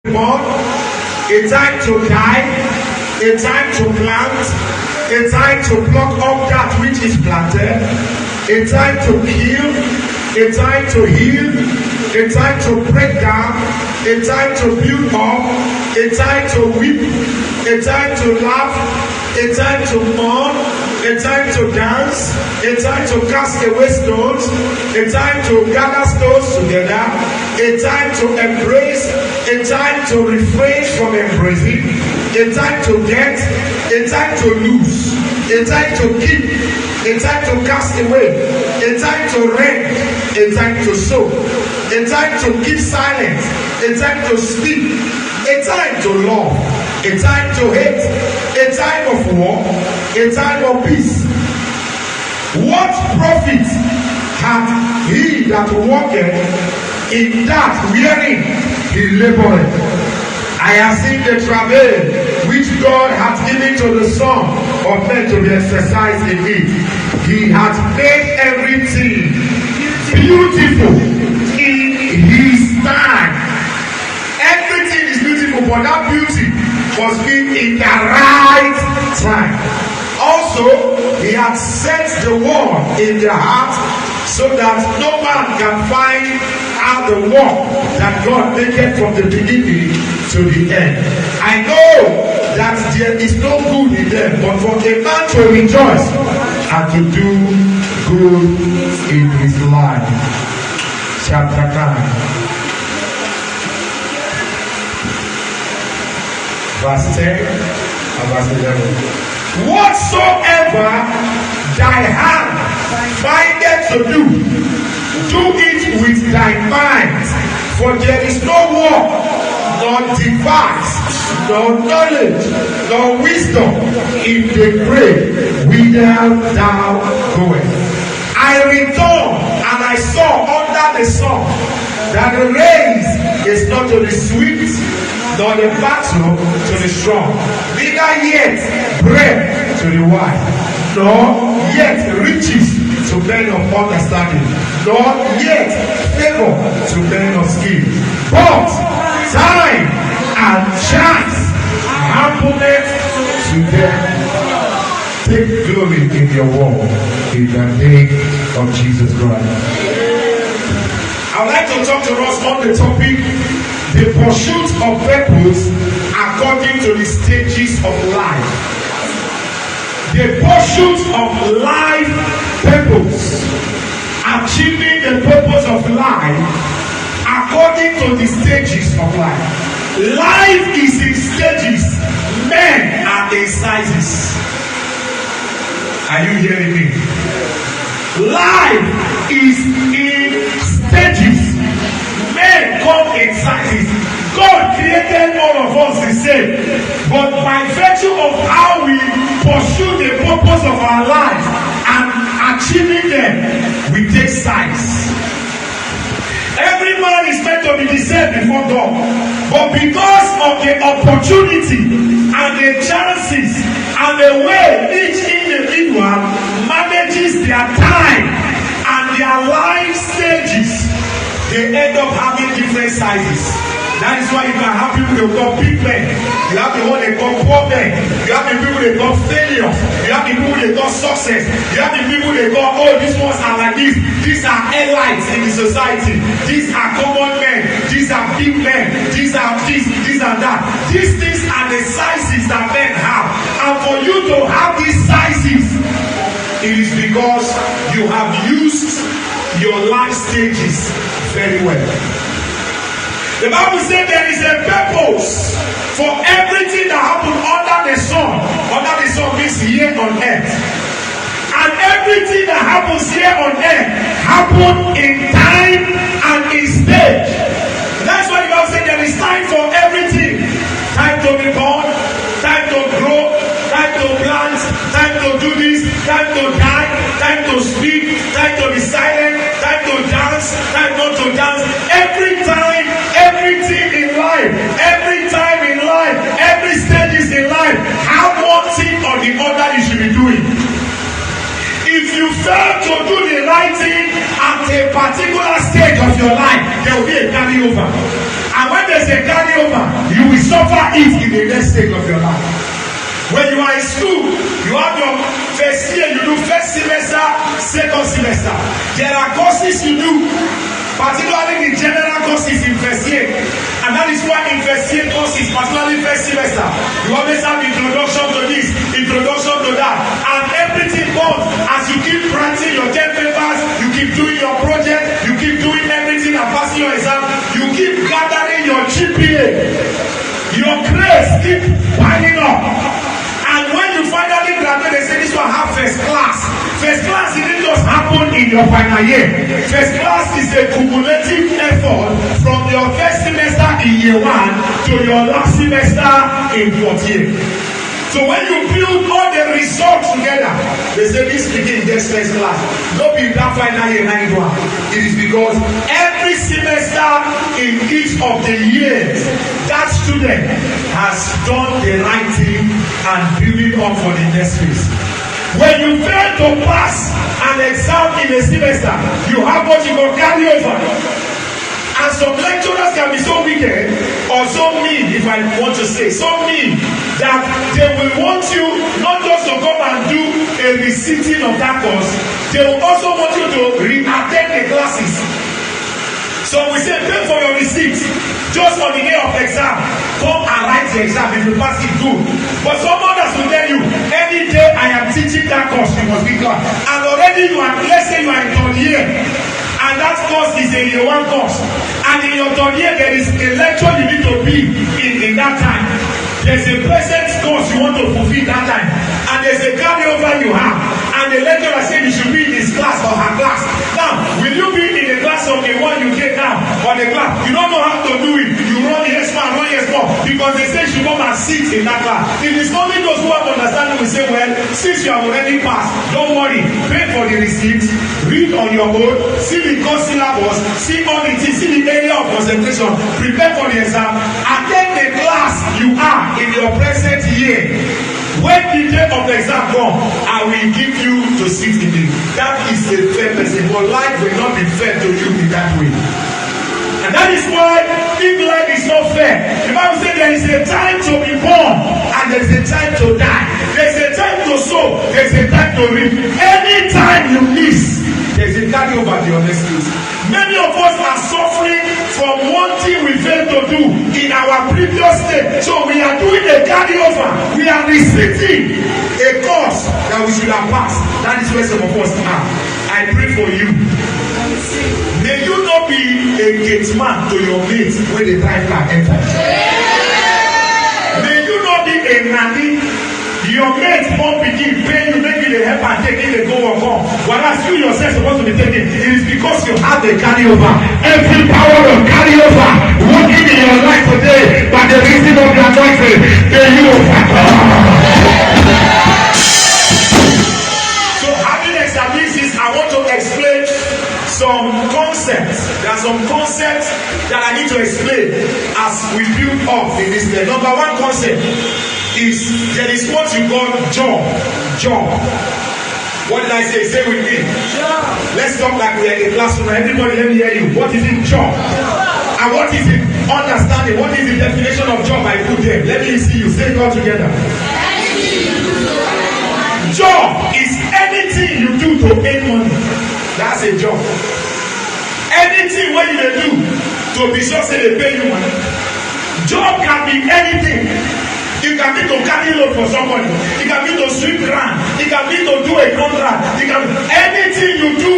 born, a time to die, a time to plant, a time to pluck up that which is planted, a time to kill, a time to heal, a time to break down, a time to build up, a time to weep, a time to laugh, a time to mourn, a time to dance, a time to cast away stones, a time to gather stones together, a time to embrace, a time to refrain from embracing, a time to get, a time to lose, a time to keep, a time to cast away, a time to rent, a time to sow, a time to keep silent, a time to speak, a time to love, a time to hate, a time of war, a time of peace. What profit hath he that walketh in that wherein he laboureth? I have seen the travail which God hath given to the Son of men to be exercised in it. He hath made everything beautiful in his time. Everything is beautiful, but that beauty must be in the right time. Also, he hath set the word in the heart so that no man can find out the work that God maketh from the beginning to the end. I know that there is no good in them, but for a man to rejoice and to do good in his life. Chapter 9. Verse 10 and verse 11. Whatsoever thy hand findeth to do, do it with thy mind, for there is no work, nor device, nor knowledge, nor wisdom in the grave whither thou goest. I returned and I saw under the sun that the race is not to the swift, nor the battle to the strong, neither yet bread to the wise, nor yet riches to men of understanding, nor yet favor to men of skill, but time and chance happeneth to them. Take glory in your walk in the name of Jesus Christ. I would like to talk to us on the topic, the pursuit of purpose according to the stages of life. The pursuit of life purpose, achieving the purpose of life according to the stages of life. Life is in stages, men are in sizes. Are you hearing me? Life is in stages. Men come in sizes. God created all of us the same. But by virtue of how we pursue the purpose of our lives and achieving them, we take size. Every man is meant to be the same before God. But because of the opportunity and the chances and the way each individual manages their time and their life stages, they end up having different sizes. That is why you can have people they call big men. You have the one they call poor men. You have the people they call failures. You have the people they call success. You have the people they call, oh, these ones are like this. These are elites in the society. These are common men. These are big men. These are this and that. These things are the sizes that men have. And for you to have these sizes, it is because you have used your life stages very well. The Bible said there is a purpose for everything that happened under the sun. Under the sun means here on earth. And everything that happens here on earth happens in time and in stage. That's why the Bible said there is time for everything. Time to be born, time to grow, time to plant, time to do this, time to die, time to speak, time to be silent, time to dance, time not to dance. Every time, everything in life, every time in life, every stages in life, have one thing or the other you should be doing. If you fail to do the right thing at a particular stage of your life, there will be a carryover. And when there's a carryover, you will suffer it in the next stage of your life. When you are in school, you have your first year, you do first semester, second semester. There are courses you do, particularly the general courses in first year. And that is why in first year courses, particularly first semester, you always have introduction to this, introduction to that. And everything comes as you keep practicing your 10 papers, you keep doing your project, you keep doing everything and passing your exam, you keep gathering your GPA. Your grades keep piling up. And when you finally graduate, they say this one have first class. First class didn't just happen in your final year. First class is a cumulative effort from your first semester in year 1 to your last semester in fourth year. So when you build all the results together, they say this begin gets first class. Don't be that final year 91. It is because every semester in each of the years, that student has done the right thing and building up for the next phase. When you fail to pass an exam in a semester, you have what you call carryover. And some lecturers can be so wicked or so mean, if I want to say, so mean that they will want you not just to come and do a reciting of that course, they will also want you to re-attend the classes. So we say, pay for your receipt just on the day of exam. Come and write the exam. If you pass it, good. But some others will tell you, any day I am teaching that course, you must be glad. And already you are, let's say you are in third year, and that course is a year 1 course. And in your third year, there is a lecture you need to be in that time. There's a present course you want to fulfill that time. And there's a carryover you have. And the lecturer said you should be in his class or her class. Now, will you be in the class of the one you get now or the class? You don't know how to do it. You run yes man, run yes more. Because they say you should come and sit in that class. It is only those who have understanding will say, well, since you have already passed, don't worry. Pay for the receipt, read on your own, see the course syllabus, see all the things, see the area of concentration, prepare for the exam, attend the class you are in your present year. When the day of the exam comes, I will give you to sit in it. That is a fair person, but life will not be fair to you in that way. And that is why if life is not fair, the Bible says there is a time to be born and there is a time to die. There is a time to sow, there is a time to reap. Any time you miss, there is a carryover to your next phase. Many of us are suffering from one thing we failed to do in our previous state. So we are doing a carryover. We are receiving a course that we should have passed. That is where some of us are. I pray for you. May you not be a gate man to your mates when the time can enter. May you not be a nanny. Your mates won't begin paying you, maybe they help and take it, they go or come. Whereas you yourself supposed to be taking, it is because you have the carryover. Every power of carryover working in your life today by the reason of the anointing, may you overcome. So having established this, I want to explain some concepts. There are some concepts that I need to explain as we build up in this day. Number 1 concept is there is what you call job. What did I say? Say with me. Job. Let's talk like we are in a classroom. Everybody let me hear you. What is it? Job. And what is it? Understanding. What is the definition of job I put there? Let me see you. Say it all together. Job is anything you do to earn money. That's a job. Anything what you do to be sure say they pay you money. Job can be anything. It can be to carry load for somebody. It can be to sweep ground. It can be to do a contract. It can be anything you do.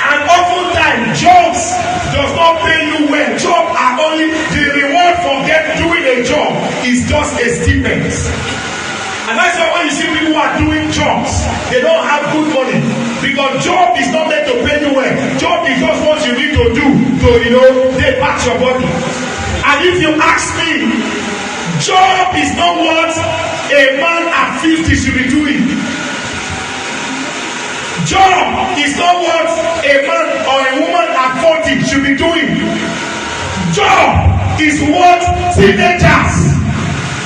And oftentimes, jobs does not pay you well. Jobs are only the reward for doing a job is just a stipend. And that's why when you see people who are doing jobs, they don't have good money. Because job is not meant to pay you well. Job is just what you need to do to, they patch your body. And if you ask me, job is not what a man at 50 should be doing. Job is not what a man or a woman at 40 should be doing. Job is what teenagers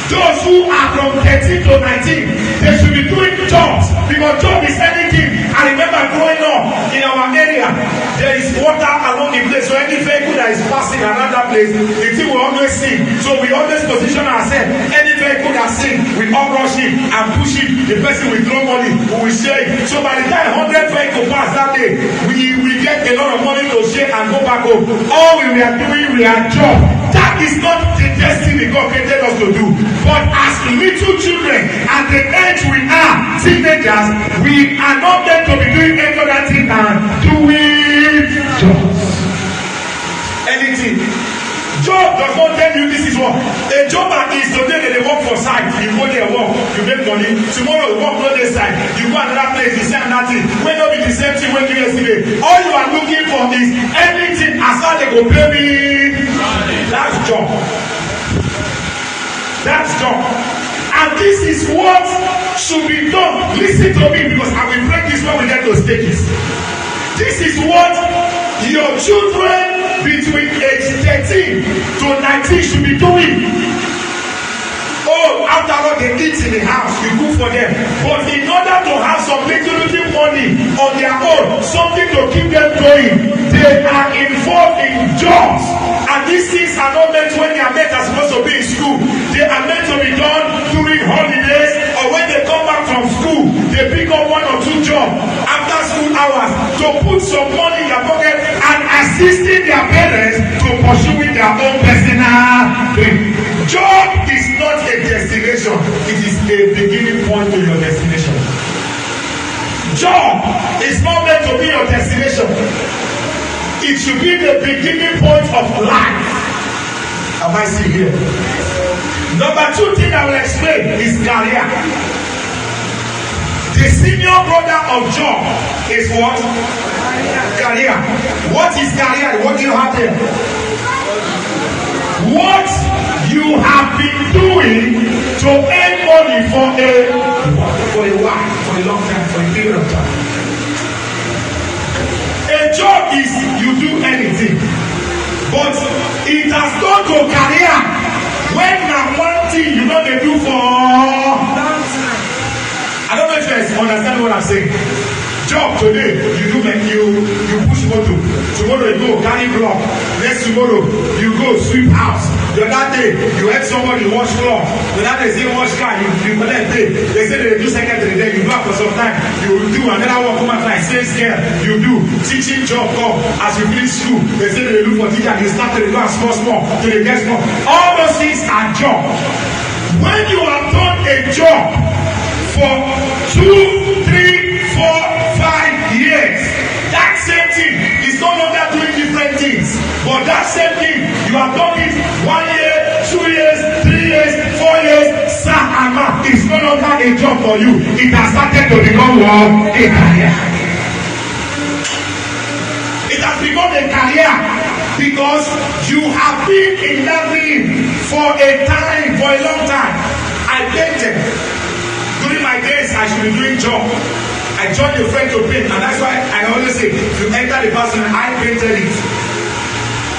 Those who are from 13 to 19, they should be doing jobs, because job is anything. I remember growing up in our area, there is water along the place, so any vehicle that is passing around that place, the thing will always sink. So we always position ourselves. Any vehicle that sink, we all rush it and push it. The person will throw money, we will share it. So by the time 100 vehicles pass that day, we get a lot of money to share and go back home. All we are doing, we are job. That is not the destiny God created us to do. But as little children, at the age we are, teenagers, we are not meant to be doing any other thing than doing jobs. Anything. Job does not tell you this is what. A jobber is today they work for site. You go there work, you make money. Tomorrow you work on this side. You go another place, you say another thing. When not be the same thing when you yesterday. All you are looking for is anything as far as they go pay me. That's job. That's job. And this is what should be done. Listen to me, because I will break this when we get to stages. This is what your children between age 13 to 19 should be doing. Oh, after all they eat in the house, you cook for them. But in order to have some little money on their own, something to keep them going, they are involved in jobs. And these things are not meant when they are meant are supposed to be in school. They are meant to be done during holidays, or when they come back from school, they pick up 1 or 2 jobs after school hours to put some money in their pocket and assisting their parents to pursuing their own personal dream. Job is not a destination, it is a beginning point to your destination. Job is not meant to be your destination. It should be the beginning point of life. Am I still here? Number 2 thing I will explain is career. The senior brother of Job is what? Career. What is career? What do you have there? What you have been doing to earn money for a while, for a long time, for a period of time. A job is you do anything, but it has gone to career when na one thing you know they do for. I don't know if you understand what I'm saying. Job today, you push motor. Tomorrow you go carry block. Next tomorrow you go sweep house. The other day you help somebody wash floor. The other day say wash car. You collect pay. They say they do secretary there. You do it for some time. You do another one come out like sales girl. You do teaching job come as you finish school. They say they look for teacher. You start to go small to the get small. All those things are job. When you have done a job for 2, 3, 4, 5 years, that same thing is no longer doing different things, but that same thing you have done it 1 year, 2 years, 3 years, 4 years, sir and ma, it's no longer a job for you. It has started to become a career. It has become a career because you have been in that thing for a time, for a long time. I painted. During my days, I should be doing job. I joined a friend to paint, and that's why I always say, you enter the person, I painted it.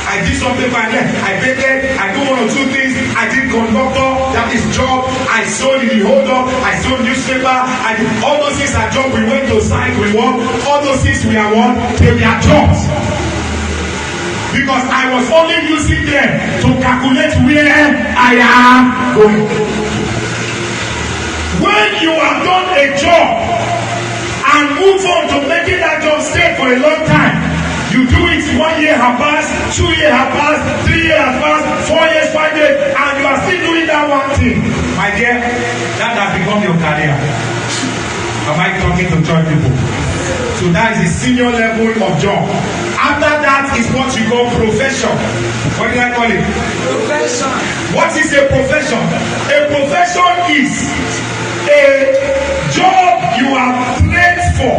I did something by then. I painted, I do 1 or 2 things. I did conductor, that is job. I sold in the hold up, I sold newspaper. I did all those things are job. We went to site, we work. All those things we are what? They were jobs. Because I was only using them to calculate where I am going. When you have done a job and move on to making that job stay for a long time, you do it 1 year have passed, 2 years have passed, 3 years have passed, 4 years, 5 years, and you are still doing that one thing. My dear, that has become your career. Am I talking to church people? So that is the senior level of job. After that is what you call profession. What do I call it? Profession. What is a profession? A profession is a job you are trained for.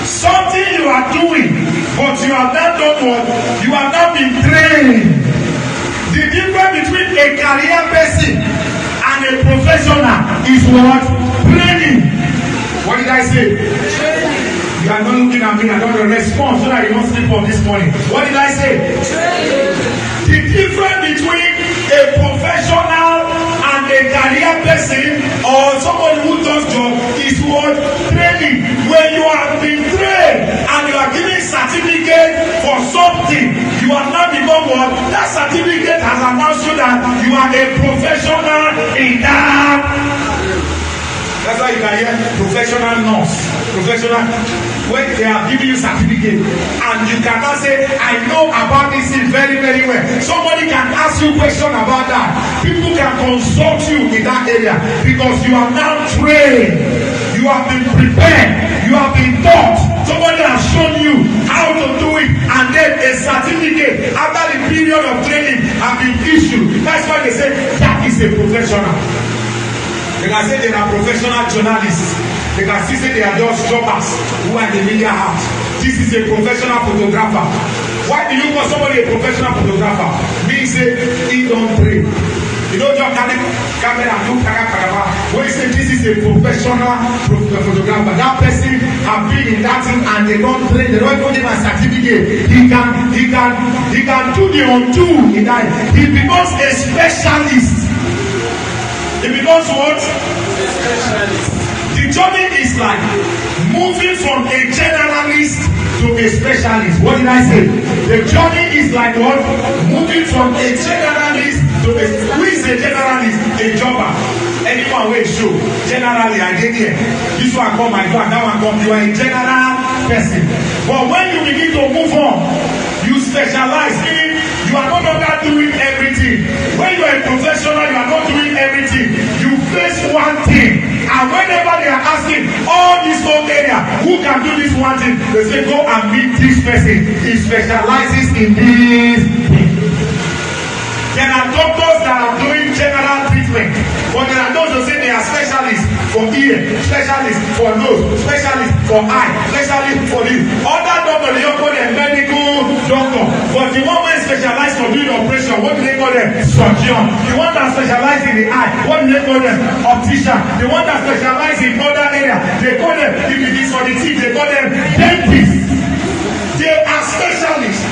Something you are doing, but you have not done what? You have not been trained. The difference between a career person and a professional is what? Training. What did I say? Training. You are not looking at me. I don't respond so that you don't sleep on this morning. What did I say? Training. The difference between a professional career person or somebody who does job is what? Training. When you have been trained and you are given certificate for something, you are now become what? That certificate has announced you that you are a professional in that. That's why you can hear professional nurse, professional. When they are giving you certificate and you cannot say, I know about this thing very, very well. Somebody can ask you question about that. People can consult you in that area because you are now trained. You have been prepared. You have been taught. Somebody has shown you how to do it, and then a certificate after the period of training has been issued. That's why they say that is a professional. They can say they are professional journalists. They can still say they are just jobbers who are in the media house. This is a professional photographer. Why do you call somebody a professional photographer? Me say he don't pray. You know, just carry camera and do kara. When you say this is a professional photographer, that person have been in that thing and they don't train. They don't give him a certificate. He can do the undo in that. He becomes a specialist. He becomes what? The journey is like moving from a generalist to a specialist. What did I say? The journey is like what? Moving from a generalist to a... Who is a generalist? A jobber. Anyone will show. Generally, I did here. This one come, I come, that one come. You are a general person. But when you begin to move on, you specialize in... You are no longer doing everything. When you are a professional, you are not doing everything. You face one thing. And whenever they are asking all this whole area, who can do this one thing, they say, go and meet this person. He specializes in this thing. There are doctors that are doing general treatment. But there are those who say they are specialists for ear, specialists for nose, specialists for eye, specialists for this. Other doctors, they don't call them medical doctor. But the one who specializes for doing operation, what do they call them? Surgeon. The one that specializes in the eye, what do they call them? Optician. The one that specializes in other areas, they call them, if it is for the teeth, they call them dentists. They are specialists.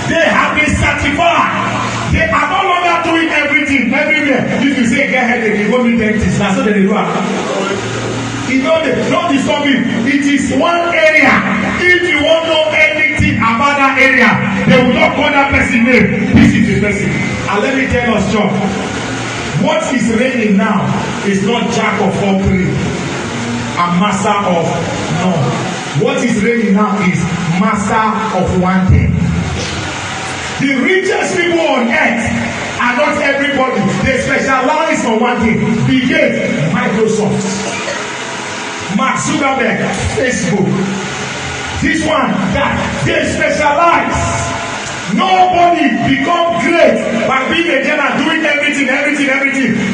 They have been certified. They are no longer doing everything everywhere. If you say get headache, you go meet dentist. That's what they do. You know, don't disturb me. It is one area. If you want to know anything about that area, they will not call that person name. This is the person. And let me tell us, John, what is reigning now is not jack of all trades and master of none. What is reigning now is master of one thing. The richest people on earth are not everybody. They specialize on one thing. Bill Gates, Microsoft. Mark Zuckerberg, Facebook. This one, that. They specialize. Nobody become great by being a general, doing everything.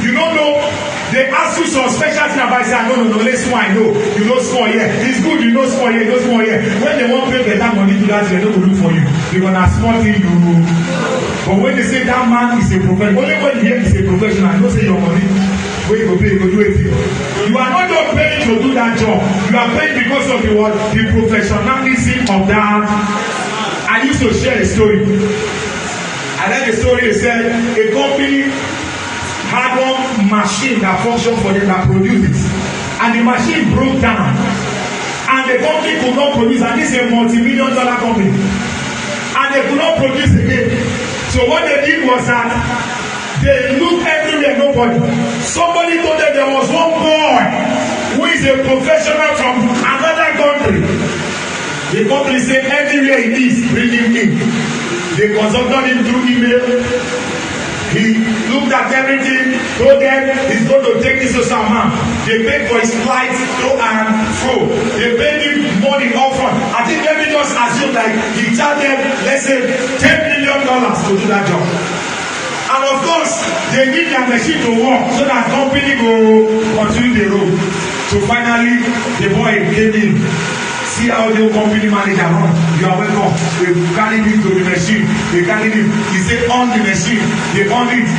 You don't know. They ask you some special thing about it. Say, no, let's one I know. You know small here. It's good, you know small here, you know small here. When they won't pay better money to that, they don't look for you. Because na small thing you know. But when they say that man is a professional, only when you hear is a professional, you don't say your money. When you go pay, you go do it. You are not just paying to do that job. You are paying because of the what? The professionalism of that. I used to share a story. I read the story. They said a company had one machine that functioned for them that produced it, and the machine broke down, and the company could not produce. And this is a multi-million-dollar company, and they could not produce again. So what they did was that they looked everywhere, nobody. Somebody told them there was one boy who is a professional from another country. The company said everywhere he is, bring him in. They consulted him through email. He looked at everything, told them he's going to take this to some man. They paid for his flights to and fro. They paid him money upfront. I think let me just assume like he charged them, let's say, $10 million to do that job. And of course, they need their machine to work so that company will continue the road. So finally, the boy came in. See how the company manager run. You are welcome. They carry him to the machine. They carry him. He said on the machine. They on it.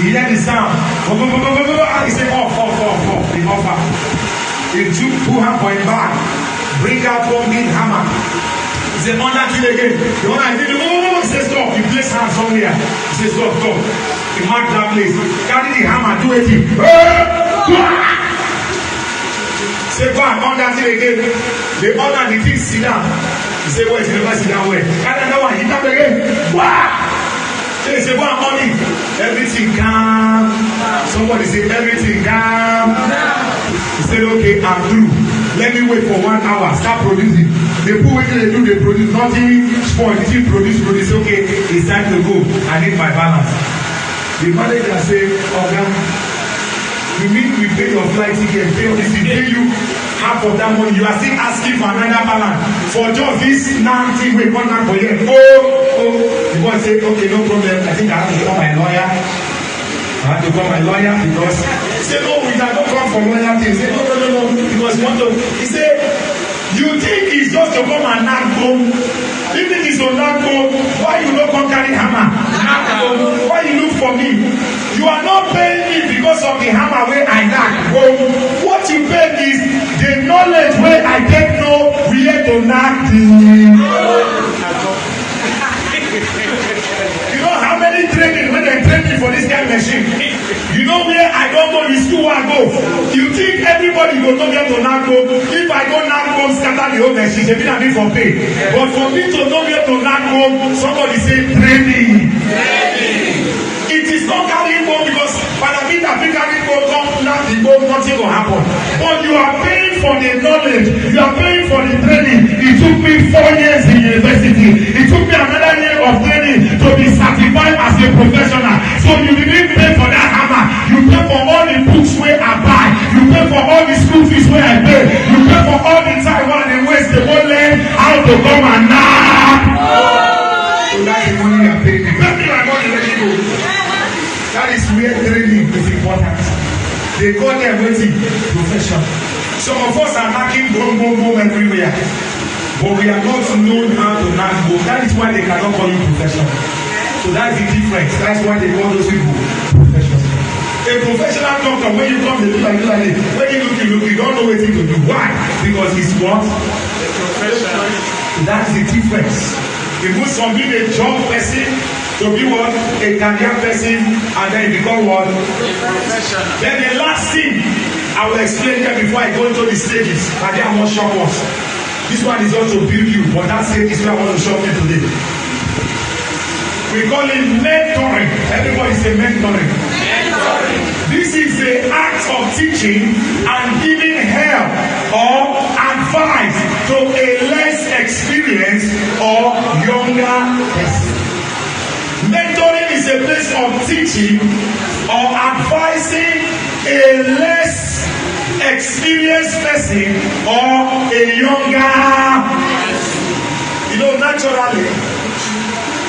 He hear the sound. He said off. The offer. He took 2 hands for him back. Bring out one big hammer. He said, on that thing again. The one I did, he says, stop. He placed hands somewhere. He says, stop. He marked that place. Carry the hammer, do it. Say, go and on that thing again. They honor the thing, sit down. He said, where is the never sit down where? And another one, hit up again. They say, go and on it. Everything calm. Somebody say, everything calm. He said, okay, I'm through. Let me wait for 1 hour. Start producing. They put what they do, they produce nothing. Spoil, they produce. Okay, it's time to go. I need my balance. The manager say, okay, you mean we pay your flight ticket, pay all this, we pay you half of that money. You are still asking for another balance for just this now thing we want for you. The boy say, okay, no problem. I think I have to call my lawyer. Because he said, no, we cannot come for lawyer things. He said, no. Because he said, you think it's just to come and knock home? If it is to knock home, why you don't come carry hammer? Why you look for me? You are not paying me because of the hammer where I knock home. What you pay is the knowledge where I don't know where to knock the. You know how many training when they train me for this kind of machine? You know where I don't know the school I go. You think everybody go know where to knock go? If I go knock go, scatter the whole machine, they be for pay. But for me to know where to knock go, somebody say training. It is not carrying go because by the bit of carrying go, knock the go, nothing will happen. But you are paying for the knowledge. You are paying for the training. It took me 4 years in university. It took me another year of training to be certified as a professional. So you didn't pay for that hammer. You pay for all the books where I buy. You pay for all the school fees where I pay. You pay for all the time while they waste. They won't learn how to come and knock. So that is money you are paying. Pay my money, let me go. That is where training is important. They call them waiting profession. Some of us are knocking boom everywhere. But we are not known how to knock boom. That is why they cannot call you profession. So that's the difference. That's why they call those people professionals. A professional doctor, when you come, they look like this. When you look, you don't know what to do. Why? Because it's what? A professional. That's the difference. It moves from being a job person to be what? A career person, and then you become what? A professional. Then the last thing I will explain here before I go into the stages, and then I want to shock us. This one is also build you, but that stage is where I want to shock you today. We call it mentoring. Everybody say mentoring. This is the act of teaching and giving help or advice to a less experienced or younger person. Mentoring is a place of teaching or advising a less experienced person or a younger person. You know, naturally,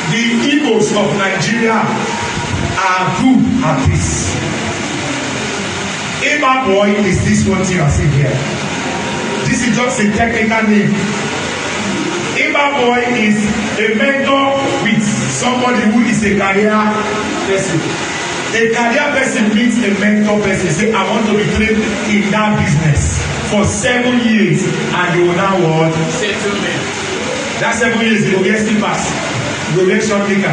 the Igbos of Nigeria are good at this. Eba boy is this one thing I see here. This is just a technical name. Eba boy is a mentor with somebody who is a career person. A career person means a mentor person. Say, I want to be trained in that business for 7 years, and you will now what? Settlement. That 7 years, you will get still pass. You will get short maker.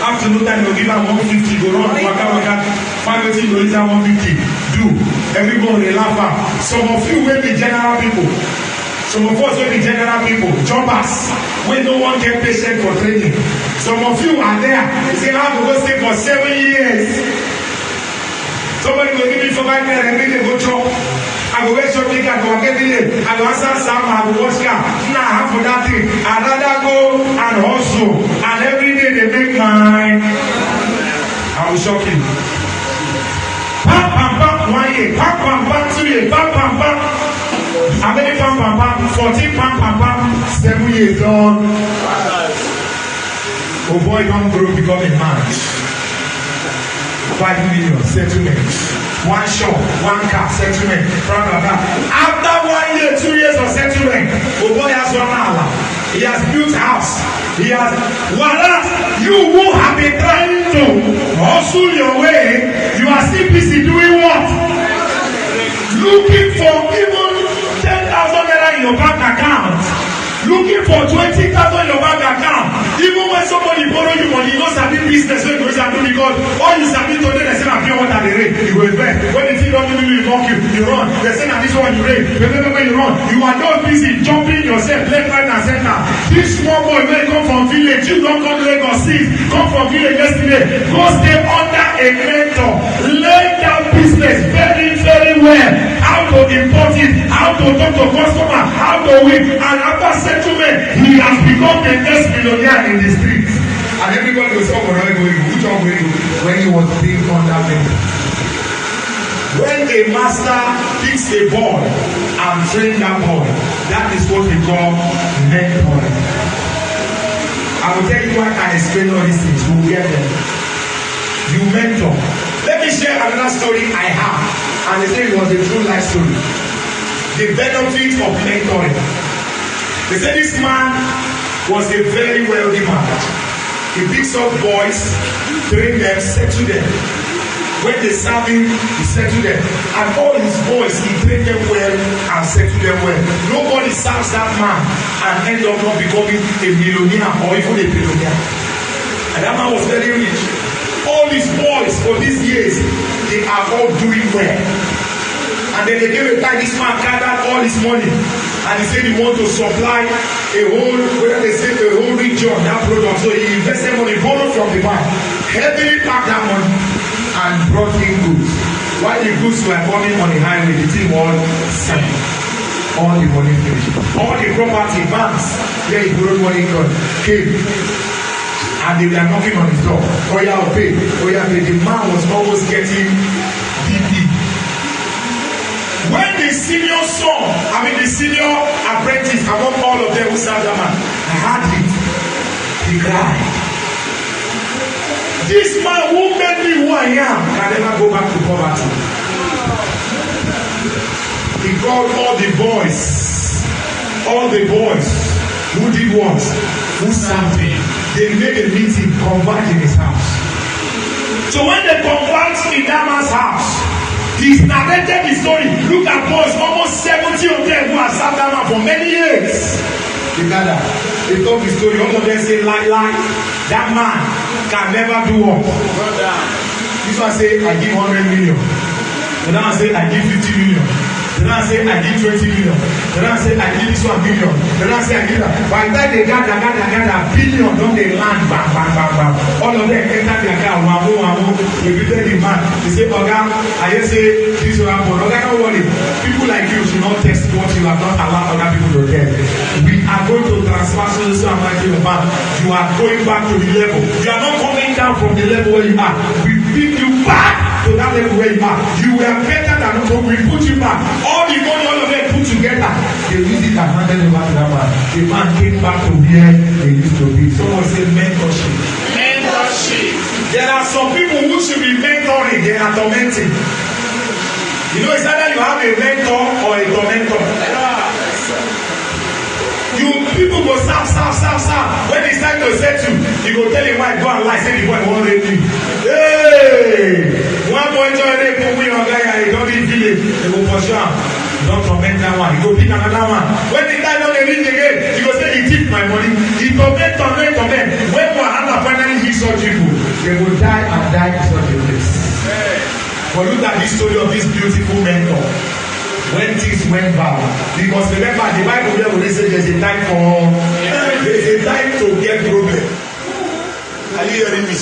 Afternoon time, you will give her 150. Go run, waka. 5 you will give her 150. Do. Everybody will laugh out. Some of you will be general people. Some of us will be general people. Jobbers. We no one get patient for training. Some of you are there. You say, I have to go stay for 7 years. Somebody will give me 5 minutes every day, go chop. I go get shopping, I go get it. I go answer some, I go wash car. Now I have for that thing. I rather go and hustle. And every day they make mine. I will shock you. Pam, pam, pam, 1 year. Pam, pam, pam, 2 years. Pam, pam, pam. How many pam, pam, pam? 14 pam, pam, pam. 7 years on. Oh boy, don't grow, become a man. 5 million settlement. 1 shop, 1 car settlement. After 1 year, 2 years of settlement, oh boy has 1 hour. He has built house. He has. Whereas you who have been trying to hustle your way, you are still busy doing what? Looking for even 10,000 naira in your bank account. looking for 20,000 in your bank account. Even when somebody borrow you money, you know sabi business wey you go do because all you sabi today they say na pure water dey rain, you go invest. When the thing don do you mock you run. They say na this one you rain, remember when you run, you are not busy jumping yourself left, right and center. This small boy wey come from village, you don come Lagos State, come from village yesterday, go stay under a mentor, learn that business very very well, how to import it, how to talk to customer, how to win, and after settlement he has become the next millionaire in the street. And everybody go say oh boy go which one go when he was being under mentor. When a master picks a boy and train that boy, that is what we call mentoring. I will tell you why I explain all these things. We will get them. You mentor. Let me share another story I have, and they say it was a true life story. The benefit of mentoring. They say this man was a very wealthy man. He picks up boys, train them, settle them. When they serve him, he settle them. And all his boys, he train them well and settle them well. Nobody serves that man and end up not becoming a millionaire or even a billionaire. And that man was very rich. All his boys for these years, they are all doing well. And then they gave a time, this man gathered all his money. And he said he want to supply a whole, whether they say a whole region, that product. So he invested money, borrowed from the bank, heavily packed that money, and brought in goods. While the goods were coming on the highway, the thing was sank. All the money finished. All the property, banks, where he borrowed money from, came. And they were knocking on his door. Oh yeah, I'll pay. Oh yeah, pay. The man was almost getting BP. When the senior son, the senior apprentice among all of them who served that man, had it, he cried. This man who made me who I am can never go back to poverty. He called all the boys who did what? Who served him. They made a meeting, convert in his house. So when they convert in that man's house, he's narrated the story. Look at boys, almost 70 of them who have served that man for many years. They gather, they talk the story, all of them say lie, that man can never do what? This one say I give 100 million. The other one say I give 50 million. The other one say I give 20 million. The other one say I give this 1 billion. The other one say I give that. By the time they gather billion, don't they land bang. All of them enter their car, wamo. They greeted the man. They say, Oga, I just say this will happen. Oga, don't worry. People like you should not test what you have not allowed other people to test. We are going to transfer so amount to your bank. You are going back to the level. You are not coming down from the level where you are. We pick you back to that level where you are. You were better than us, we put you back. All the money, all of them put together. They use it and handed over to that man. The man came back to where they used to be. Someone say mentorship. There are some people who should be mentoring, they are tormenting. You know, it's either you have a mentor or a tormentor. You people go serve. When it's time to settle, you go tell him why go and lie, say the boy won't rape you. Hey! One boy join rape we on guy and he don't need village. They go for sure. Don't torment that one. You go pick another one. When the guy don't reach again, you go say he took my money. He torment. When Wahala finally hits such people, they will die in such a place. But look at this story of this beautiful mentor. When things went bad, because remember the Bible there will say there's a time to get problem. Are you hearing me?